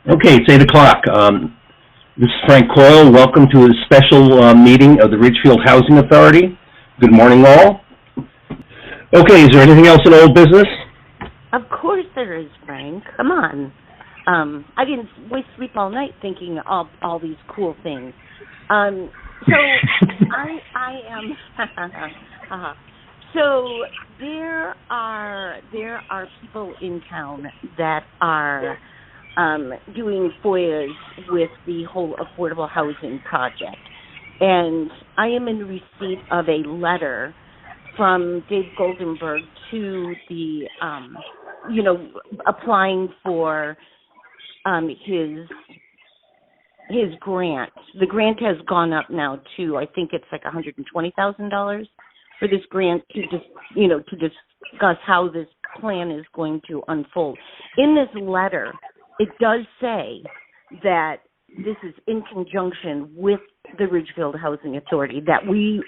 Okay, it's 8 o'clock. This is Frank Coyle. Welcome to a special meeting of the Ridgefield Housing Authority. Good morning, all. Okay, is there anything else in old business? Of course there is, Frank. Come on. I didn't waste sleep all night thinking of all these cool things. So I am. So there are people in town that are doing FOIAs with the whole affordable housing project, and I am in receipt of a letter from David Goldenberg to the, applying for his grant. The grant has gone up now to, I think it's like $120,000 for this grant to discuss how this plan is going to unfold. In this letter, it does say that this is in conjunction with the Ridgefield Housing Authority, that we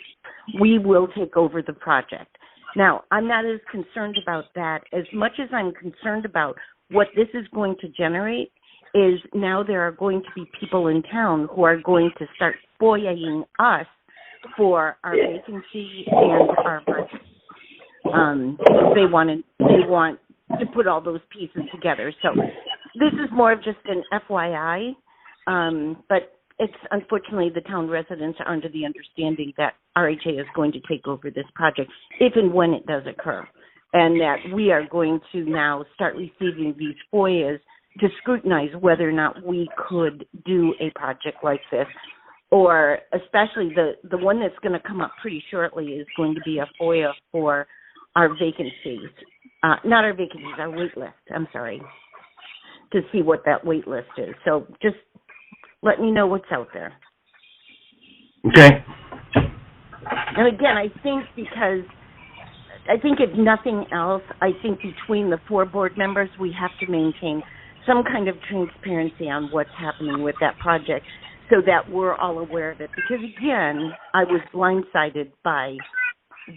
will take over the project. Now, I'm not as concerned about that as much as I'm concerned about what this is going to generate is now there are going to be people in town who are going to start FOIA-ing us for our vacancy and our budget. They want to put all those pieces together. So this is more of just an FYI, but it's unfortunately the town residents are under the understanding that RHA is going to take over this project if and when it does occur, and that we are going to now start receiving these FOIAs to scrutinize whether or not we could do a project like this, or especially the one that's going to come up pretty shortly is going to be a FOIA for our vacancies. Not our vacancies, our wait list, I'm sorry, to see what that wait list is. So just let me know what's out there. Okay. And again, I think if nothing else, I think between the four board members, we have to maintain some kind of transparency on what's happening with that project so that we're all aware of it. Because again, I was blindsided by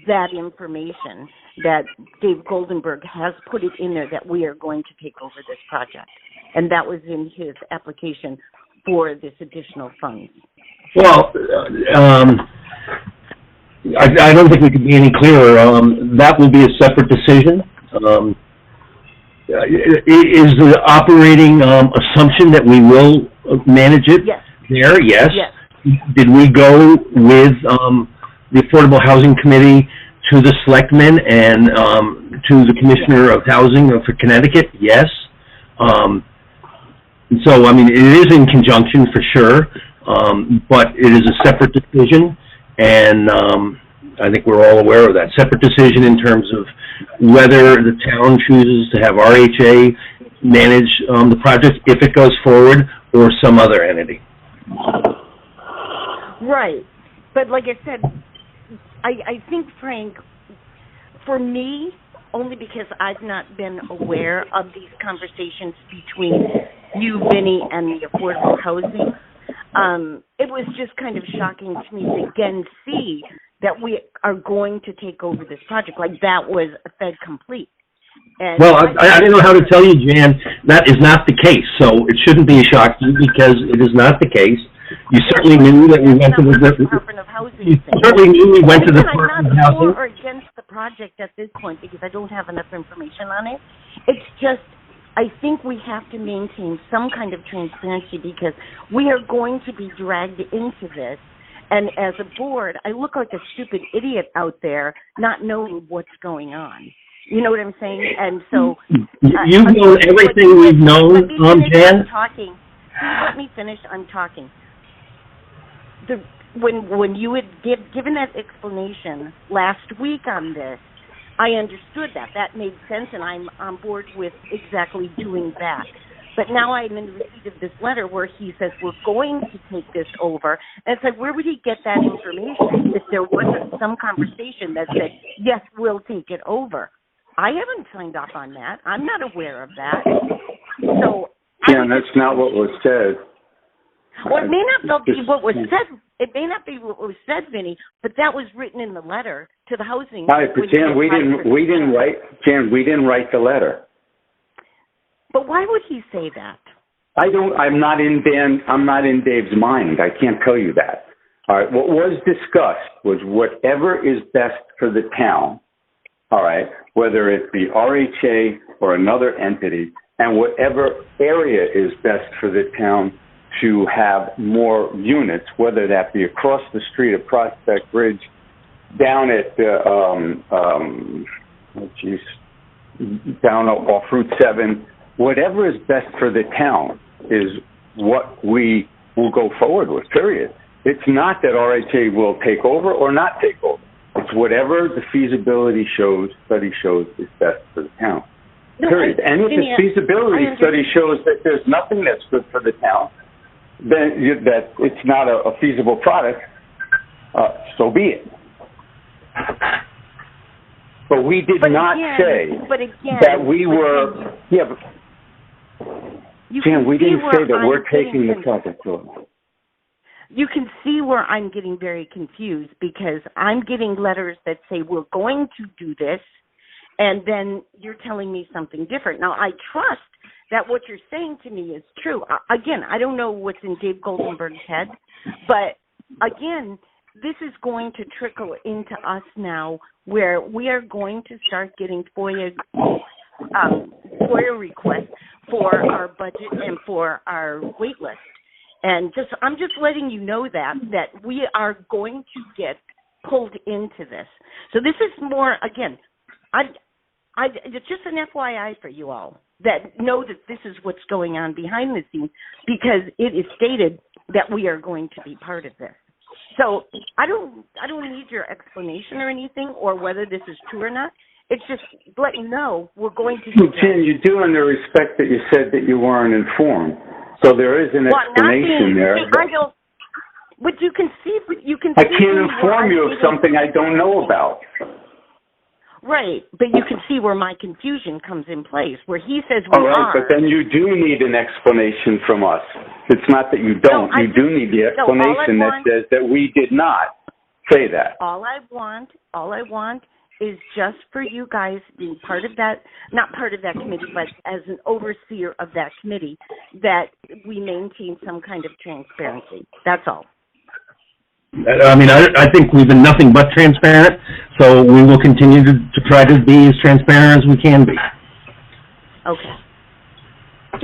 that information that Dave Goldenberg has put it in there that we are going to take over this project. And that was in his application for this additional funds. Well, I don't think we could be any clearer. That will be a separate decision. Is the operating assumption that we will manage it there? Yes. Yes. Did we go with the Affordable Housing Committee to the Selectmen and to the Commissioner of Housing for Connecticut? Yes. So, I mean, it is in conjunction for sure, but it is a separate decision, and I think we're all aware of that. Separate decision in terms of whether the town chooses to have RHA manage the project if it goes forward, or some other entity. Right. But like I said, I think, Frank, for me, only because I've not been aware of these conversations between you, Vinny, and the affordable housing, it was just kind of shocking to me to again see that we are going to take over this project. Like that was a fait complete. And well, I don't know how to tell you, Jan, that is not the case. So it shouldn't be a shock to you because it is not the case. You certainly knew that we went to the Department of Housing. You certainly knew we went to the Department of Housing. I'm not for or against the project at this point because I don't have enough information on it. It's just I think we have to maintain some kind of transparency because we are going to be dragged into this. And as a board, I look like a stupid idiot out there not knowing what's going on. You know what I'm saying? And so you've known everything we've known, Jan. Let me finish. I'm talking. When you had given that explanation last week on this, I understood that. That made sense, and I'm on board with exactly doing that. But now I'm in receipt of this letter where he says we're going to take this over. And it's like, where would he get that information if there wasn't some conversation that said, yes, we'll take it over? I haven't signed off on that. I'm not aware of that. So yeah, that's not what was said. Well, it may not be what was said. It may not be what was said, Vinny, but that was written in the letter to the housing. All right, but Jan, we didn't write the letter. But why would he say that? I'm not in Dave's mind. I can't tell you that. All right. What was discussed was whatever is best for the town. All right. Whether it be RHA or another entity, and whatever area is best for the town to have more units, whether that be across the street at Prospect Ridge, down at down off Route 7, whatever is best for the town is what we will go forward with, period. It's not that RHA will take over or not take over. It's whatever the feasibility study shows is best for the town, period. And if the feasibility study shows that there's nothing that's good for the town, then that it's not a feasible product, so be it. But we did not say that we were, Jan, we didn't say that we're taking the project over. You can see where I'm getting very confused, because I'm getting letters that say we're going to do this, and then you're telling me something different. Now, I trust that what you're saying to me is true. Again, I don't know what's in Dave Goldenberg's head, but again, this is going to trickle into us now, where we are going to start getting FOIA requests for our budget and for our wait list. And I'm just letting you know that we are going to get pulled into this. So this is more, again, it's just an FYI for you all, that know that this is what's going on behind the scenes, because it is stated that we are going to be part of this. So I don't need your explanation or anything, or whether this is true or not. It's just let you know we're going to do Jen, you do in the respect that you said that you weren't informed. So there is an explanation there. But you can see. I can't inform you of something I don't know about. Right, but you can see where my confusion comes in place, where he says we are. All right, but then you do need an explanation from us. It's not that you don't. You do need the explanation that says that we did not say that. All I want is just for you guys being part of that, not part of that committee, but as an overseer of that committee, that we maintain some kind of transparency. That's all. I mean, I think we've been nothing but transparent, so we will continue to try to be as transparent as we can be. Okay.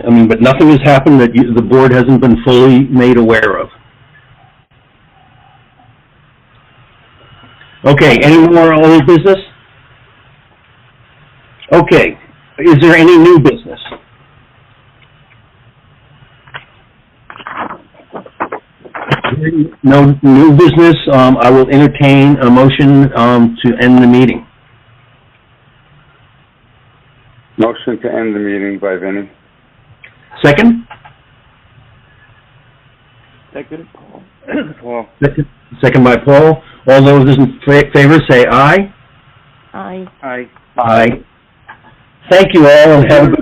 I mean, but nothing has happened that the board hasn't been fully made aware of. Okay, any more old business? Okay, is there any new business? No new business. I will entertain a motion to end the meeting. Motion to end the meeting by Vinnie. Second? Second, Paul. Second by Paul. All those in favor say aye. Aye. Aye. Aye. Thank you all, and have a good